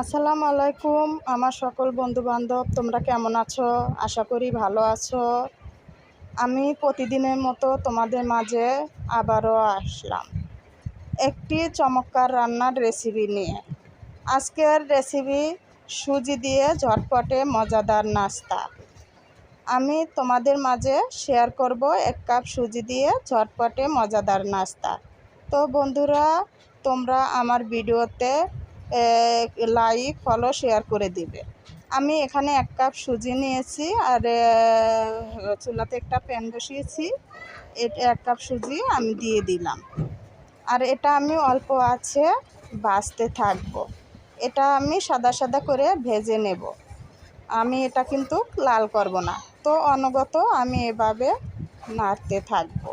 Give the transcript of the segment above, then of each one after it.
আসসালামু আলাইকুম আমার সকল বন্ধু বান্ধব, তোমরা কেমন আছো? আশা করি ভালো আছো। আমি প্রতিদিনের মতো তোমাদের মাঝে আবারও আসলাম একটি চমৎকার রান্নার রেসিপি নিয়ে। আজকের রেসিপি সুজি দিয়ে ঝটপটে মজাদার নাস্তা। আমি তোমাদের মাঝে শেয়ার করব 1 কাপ সুজি দিয়ে ঝটপটে মজাদার নাস্তা। তো বন্ধুরা, তোমরা আমার ভিডিওতে লাইক ফলো শেয়ার করে দিবে। আমি এখানে 1 কাপ সুজি নিয়েছি আর চুলাতে একটা প্যান বসিয়েছি। এটা 1 কাপ সুজি আমি দিয়ে দিলাম আর এটা আমি অল্প আছে ভাজতে থাকবো। এটা আমি সাদা সাদা করে ভেজে নেব। আমি এটা কিন্তু লাল করব না। তো অনগত আমি এভাবে নাড়তে থাকবো।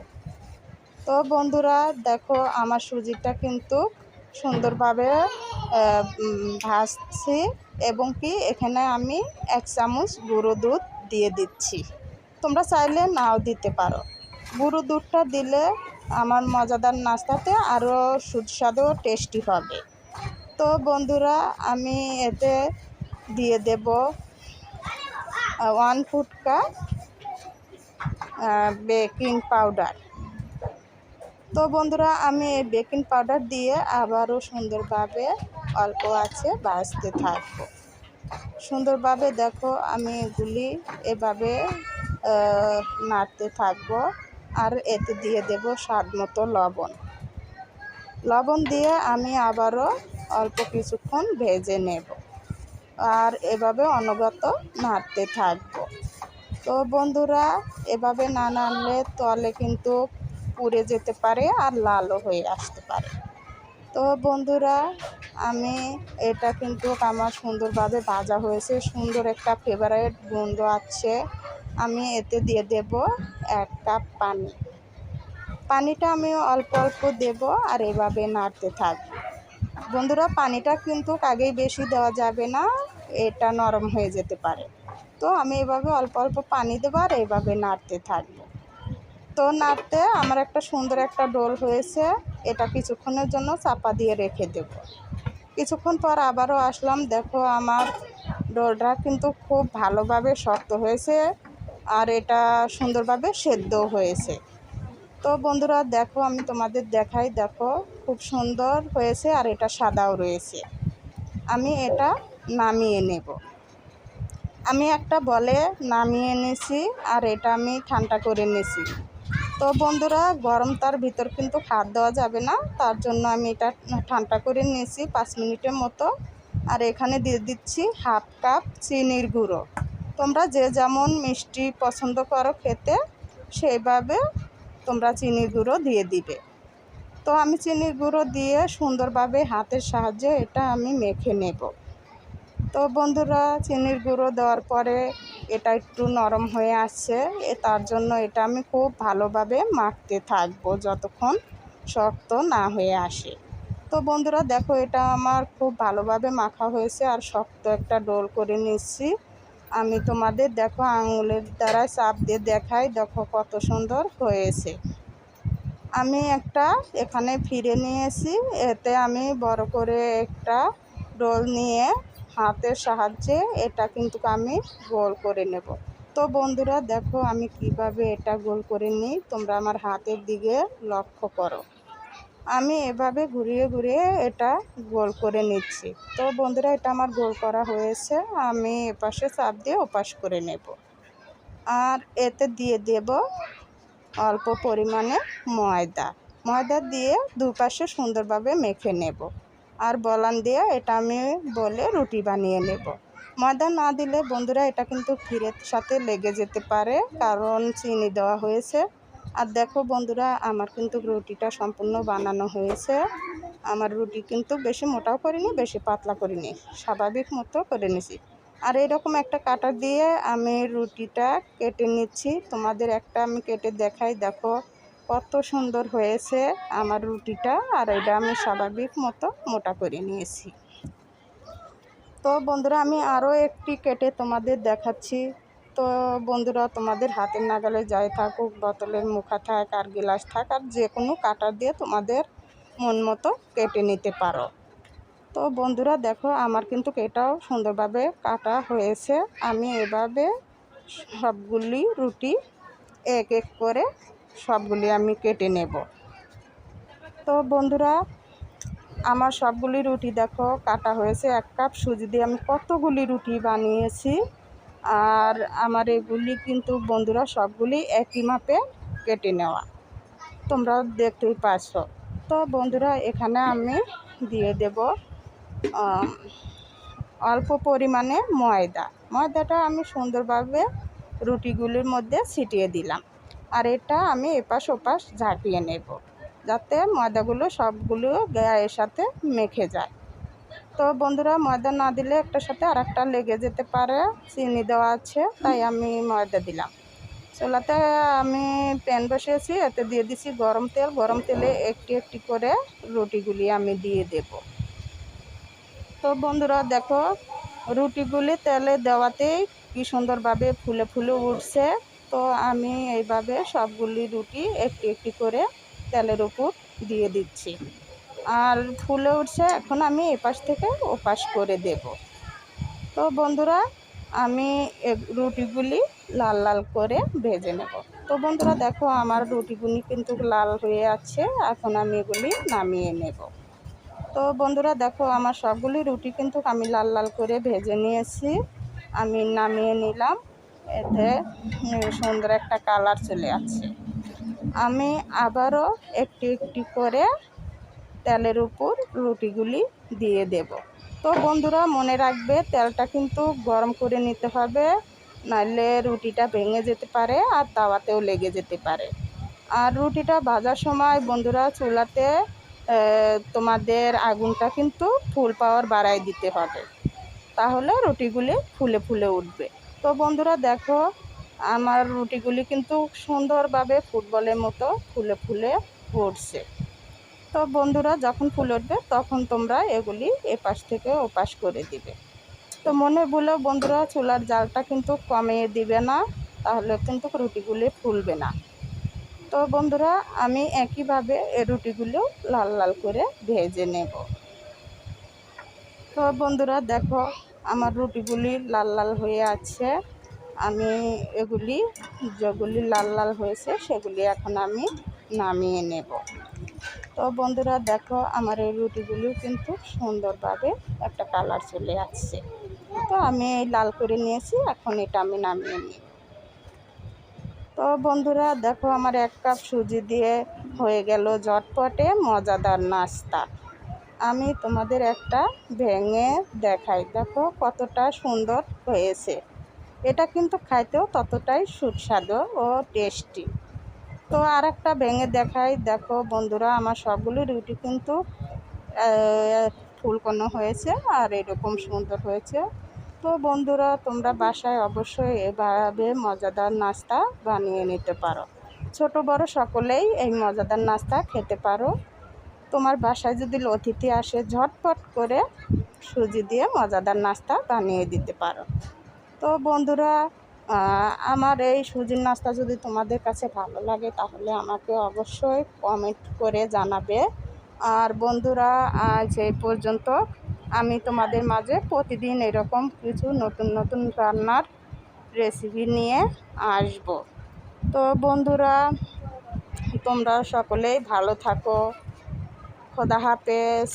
তো বন্ধুরা দেখো, আমার সুজিটা কিন্তু সুন্দরভাবে ভাজছি এবং কি এখানে আমি 1 চামচ গুঁড়ো দুধ দিয়ে দিচ্ছি। তোমরা চাইলে নাও দিতে পারো। গুঁড়ো দুধটা দিলে আমার মজাদার নাস্তাতে আরও সুস্বাদু ও টেস্টি হবে। তো বন্ধুরা, আমি এতে দিয়ে দেব 1 ফুট কাপ বেকিং পাউডার। তো বন্ধুরা, আমি এই বেকিং পাউডার দিয়ে আবারও সুন্দরভাবে অল্প আছে ভাজতে থাকবো। সুন্দরভাবে দেখো, আমি এগুলি এভাবে নাড়তে থাকবো। আর এতে দিয়ে দেব স্বাদ মতো লবণ দিয়ে আমি আবারও অল্প কিছুক্ষণ ভেজে নেব আর এভাবে অনবরত নাড়তে থাকবো। তো বন্ধুরা, এভাবে না নাড়লে তলে কিন্তু পুড়ে যেতে পারে আর লালও হয়ে আসতে পারে। তো বন্ধুরা, আমি এটা কিন্তু আমার সুন্দরভাবে ভাজা হয়েছে, সুন্দর একটা ফেভারিট গন্ধ আছে। আমি এতে দিয়ে দেব 1 কাপ পানি। পানিটা আমি অল্প অল্প দেব আর এভাবে নাড়তে থাকব। বন্ধুরা, পানিটা কিন্তু আগেই বেশি দেওয়া যাবে না, এটা নরম হয়ে যেতে পারে। তো আমি এভাবে অল্প অল্প পানি দেবো আর এভাবে নাড়তে থাকবো। তো নাড়তে আমার একটা সুন্দর একটা ডোল হয়েছে। এটা কিছুক্ষণের জন্য চাপা দিয়ে রেখে দেব। কিছুক্ষণ পর আবারও আসলাম। দেখো, আমার ডোলটা কিন্তু খুব ভালোভাবে শক্ত হয়েছে আর এটা সুন্দরভাবে সেদ্ধও হয়েছে। তো বন্ধুরা দেখো, আমি তোমাদের দেখাই। দেখো, খুব সুন্দর হয়েছে আর এটা সাদাও রয়েছে। আমি এটা নামিয়ে নেব। আমি একটা বলে নামিয়ে নিয়েছি আর এটা আমি ঠান্ডা করে নিয়েছি। তো বন্ধুরা, গরম তার ভিতর কিন্তু হাত দেওয়া যাবে না, তার জন্য আমি এটা ঠান্ডা করে নিয়েছি 5 মিনিটের মতো। আর এখানে দিয়ে দিচ্ছি 1/2 কাপ চিনির গুঁড়ো। তোমরা যে যেমন মিষ্টি পছন্দ করো খেতে, সেইভাবে তোমরা চিনির গুঁড়ো দিয়ে দিবে। তো আমি চিনির গুঁড়ো দিয়ে সুন্দরভাবে হাতের সাহায্যে এটা আমি মেখে নেব। তো বন্ধুরা, চিনির গুঁড়ো দেওয়ার পরে এটা একটু নরম হয়ে আসছে, তার জন্য এটা আমি খুব ভালোভাবে মাখতে থাকবো যতক্ষণ শক্ত না হয়ে আসে। তো বন্ধুরা দেখো, এটা আমার খুব ভালোভাবে মাখা হয়েছে আর শক্ত একটা ডোল করে নিচ্ছি। আমি তোমাদের দেখো আঙুলের দ্বারা চাপ দিয়ে দেখাই। দেখো কত সুন্দর হয়েছে। আমি একটা এখানে ফিরে নিয়েছি। এতে আমি বড় করে একটা ডোল নিয়ে হাতের সাহায্যে এটা কিন্তু আমি গোল করে নেব। তো বন্ধুরা দেখো, আমি কিভাবে এটা গোল করে নিই, তোমরা আমার হাতের দিকে লক্ষ্য করো। আমি এভাবে ঘুরিয়ে ঘুরিয়ে এটা গোল করে নিচ্ছি। তো বন্ধুরা, এটা আমার গোল করা হয়েছে। আমি এপাশে চাপ দিয়ে ওপাশ করে নেব আর এতে দিয়ে দেব অল্প পরিমাণে ময়দা দিয়ে দুপাশে সুন্দরভাবে মেখে নেব আর বলান দিয়ে এটা আমি বলে রুটি বানিয়ে নেব। ময়দা না দিলে বন্ধুরা এটা কিন্তু ক্ষীরের সাথে লেগে যেতে পারে, কারণ চিনি দেওয়া হয়েছে। আর দেখো বন্ধুরা, আমার কিন্তু রুটিটা সম্পূর্ণ বানানো হয়েছে। আমার রুটি কিন্তু বেশি মোটাও করিনি, বেশি পাতলা করিনি, স্বাভাবিক মতো করে নিছি। আর এরকম একটা কাঁটা দিয়ে আমি রুটিটা কেটে নিচ্ছি। তোমাদের একটা আমি কেটে দেখাই। দেখো কত সুন্দর হয়েছে আমার রুটিটা, আর এটা আমি স্বাভাবিক মতো মোটা করে নিয়েছি। তো বন্ধুরা, আমি আরও একটি কেটে তোমাদের দেখাচ্ছি। তো বন্ধুরা, তোমাদের হাতের নাগালে যাই থাকুক, বোতলের মুখা থাক আর গ্লাস থাক, আর যে কোনো কাঁটা দিয়ে তোমাদের মন মতো কেটে নিতে পারো। তো বন্ধুরা দেখো আমার কিন্তু এটাও সুন্দরভাবে কাটা হয়েছে। আমি এভাবে সবগুলি রুটি এক এক করে সবগুলি আমি কেটে নেব। তো বন্ধুরা আমার সবগুলি রুটি দেখো কাটা হয়েছে। 1 কাপ সুজি দিয়ে আমি কতগুলি রুটি বানিয়েছি। আর আমার এগুলি কিন্তু বন্ধুরা সবগুলি একই মাপে কেটে নেওয়া, তোমরা দেখতেই পাচ্ছ। তো বন্ধুরা এখানে আমি দিয়ে দেব অল্প পরিমাণে ময়দাটা আমি সুন্দরভাবে রুটিগুলির মধ্যে ছিটিয়ে দিলাম। আর এটা আমি এপাশ ওপাশ ঝাঁকিয়ে নেব যাতে ময়দাগুলো সবগুলো গায়ের সাথে মেখে যায়। তো বন্ধুরা ময়দা না দিলে একটার সাথে আর একটা লেগে যেতে পারে। চিনি দেওয়া আছে তাই আমি ময়দা দিলাম। চুলাতে আমি প্যান বসিয়েছি, এতে দিয়ে দিছি গরম তেলে একটি একটি করে রুটিগুলি আমি দিয়ে দেব। তো বন্ধুরা দেখো রুটিগুলি তেলে দেওয়াতেই কি সুন্দরভাবে ফুলে ফুলে উঠছে। তো আমি এইভাবে সবগুলি রুটি একটি একটি করে তেলের উপর দিয়ে দিচ্ছি। আর ফুলে উঠছে, এখন আমি এপাশ থেকে ওপাশ করে দেব। তো বন্ধুরা আমি রুটিগুলি লাল লাল করে ভেজে নেব। তো বন্ধুরা দেখো আমার রুটিগুলি কিন্তু লাল হয়ে আছে, এখন আমি এগুলি নামিয়ে নেব। তো বন্ধুরা দেখো আমার সবগুলি রুটি কিন্তু আমি লাল লাল করে ভেজে নিয়েছি, আমি নামিয়ে নিলাম। এতে সুন্দর একটা কালার চলে আসছে। আমি আবারও একটি একটি করে তেলের উপর রুটিগুলি দিয়ে দেব। তো বন্ধুরা মনে রাখবে তেলটা কিন্তু গরম করে নিতে হবে, নাহলে রুটিটা ভেঙে যেতে পারে আর তাওয়াতেও লেগে যেতে পারে। আর রুটিটা ভাজার সময় বন্ধুরা চুলাতে তোমাদের আগুনটা কিন্তু ফুল পাওয়ার বাড়াই দিতে হবে, তাহলে রুটিগুলি ফুলে ফুলে উঠবে। তো বন্ধুরা দেখো আমার রুটিগুলি কিন্তু সুন্দরভাবে ফুটবলের মতো ফুলে ফুলে উঠছে। তো বন্ধুরা যখন ফুল উঠবে তখন তোমরা এগুলি এপাশ থেকে ওপাশ করে দিবে। তো মনে বলেও বন্ধুরা চুলার জালটা কিন্তু কমিয়ে দিবে না, তাহলে কিন্তু রুটিগুলি ফুলবে না। তো বন্ধুরা আমি একইভাবে এই রুটিগুলো লাল লাল করে ভেজে নেব। তো বন্ধুরা দেখো আমার রুটিগুলি লাল লাল হয়ে আছে, আমি এগুলি যেগুলি লাল লাল হয়েছে সেগুলি এখন আমি নামিয়ে নেব। তো বন্ধুরা দেখো আমার এই রুটিগুলিও কিন্তু সুন্দরভাবে একটা কালার চলে আসছে। তো আমি এই লাল করে নিয়েছি, এখন এটা আমি নামিয়ে নিই। তো বন্ধুরা দেখো আমার 1 কাপ সুজি দিয়ে হয়ে গেল ঝটপটে মজাদার নাস্তা। আমি তোমাদের একটা ভেঙে দেখাই, দেখো কতটা সুন্দর হয়েছে। এটা কিন্তু খাইতেও ততটাই সুস্বাদু ও টেস্টি। তো আর একটা ভেঙে দেখাই, দেখো বন্ধুরা আমার সবগুলো রুটি কিন্তু ফুলকোনো হয়েছে আর এরকম সুন্দর হয়েছে। তো বন্ধুরা তোমরা বাসায় অবশ্যই এভাবে মজাদার নাস্তা বানিয়ে নিতে পারো। ছোট বড় সকলেই এই মজাদার নাস্তা খেতে পারো। তোমার বাসায় যদি অতিথি আসে ঝটপট করে সুজি দিয়ে মজাদার নাস্তা বানিয়ে দিতে পারো। তো বন্ধুরা আমার এই সুজির নাস্তা যদি তোমাদের কাছে ভালো লাগে তাহলে আমাকে অবশ্যই কমেন্ট করে জানাবে। আর বন্ধুরা আজ এই পর্যন্ত, আমি তোমাদের মাঝে প্রতিদিন এরকম কিছু নতুন নতুন রান্নার রেসিপি নিয়ে আসব। তো বন্ধুরা তোমরা সকলেই ভালো থাকো। খোদা হাফেজ।